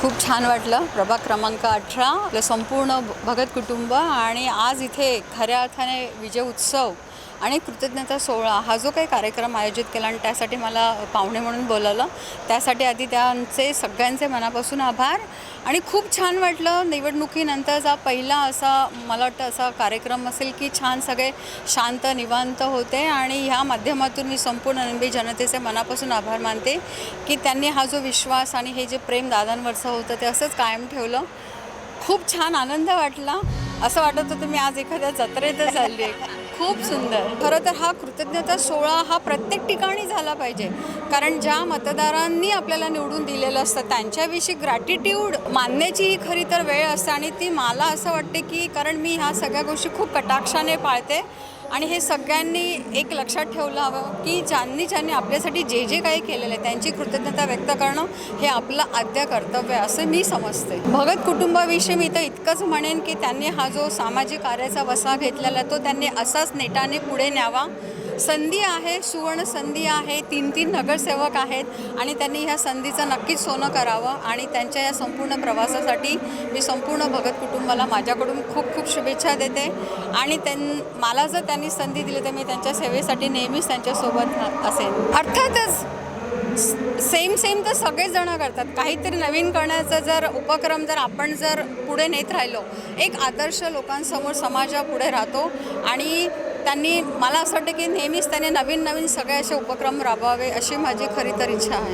खूप छान वाटलं. प्रभाग क्रमांक 18 आपलं संपूर्ण भगत कुटुंब आणि आज इथे खऱ्या अर्थाने विजय उत्सव आणि कृतज्ञता सोहळा हा जो काही कार्यक्रम आयोजित केला आणि त्यासाठी मला पाहुणे म्हणून बोलावलं, त्यासाठी आधी त्यांचे सगळ्यांचे मनापासून आभार. आणि खूप छान वाटलं. निवडणुकीनंतरचा पहिला असा मला वाटतं असा कार्यक्रम असेल की छान सगळे शांत निवांत होते आणि ह्या माध्यमातून मी संपूर्ण निंबी जनतेचे मनापासून आभार मानते की त्यांनी हा जो विश्वास आणि हे जे प्रेम दादांवरचं होतं ते असंच कायम ठेवलं. खूप छान आनंद वाटला. असं वाटत होतं मी आज एखाद्या जत्रेतच चालली आहे. खूप सुंदर. खरं तर हा कृतज्ञता सोहळा हा प्रत्येक ठिकाणी झाला पाहिजे, कारण ज्या मतदारांनी आपल्याला निवडून दिलेलं असतं त्यांच्याविषयी ग्रॅटिट्यूड मानण्याची ही खरी तर वेळ असते. आणि ती मला असं वाटते की कारण मी ह्या सगळ्या गोष्टी खूप कटाक्षाने पाळते आणि हे सगळ्यांनी एक लक्षात ठेवलं हवं की ज्यांनी आपल्यासाठी जे जे काही केलेलं आहे त्यांची कृतज्ञता व्यक्त करणं हे आपलं आद्य कर्तव्य आहे असं मी समजते. भगत कुटुंबाविषयी मी तर इतकंच म्हणेन की त्यांनी हा जो सामाजिक कार्याचा वसा घेतलेला तो त्यांनी असाच नेटाने पुढे न्यावा. संधी आहे, सुवर्ण संधी आहे. 3 नगरसेवक आहेत आणि त्यांनी ह्या संधीचं नक्कीच सोनं करावं. आणि त्यांच्या या संपूर्ण प्रवासासाठी मी संपूर्ण भगत कुटुंबाला माझ्याकडून खूप खूप शुभेच्छा देते. आणि मला जर त्यांनी संधी दिली तर मी त्यांच्या सेवेसाठी नेहमीच त्यांच्यासोबत असेन. अर्थातच सेम तर सगळेच जण करतात. काहीतरी नवीन करण्याचा जर उपक्रम जर आपण जर पुढे नेत राहिलो, एक आदर्श लोकांसमोर समाजापुढे राहतो. आणि त्यांनी मला असं वाटतं की नेहमीच त्यांनी नवीन सगळे असे उपक्रम राबवावे अशी माझी खरी तर इच्छा आहे.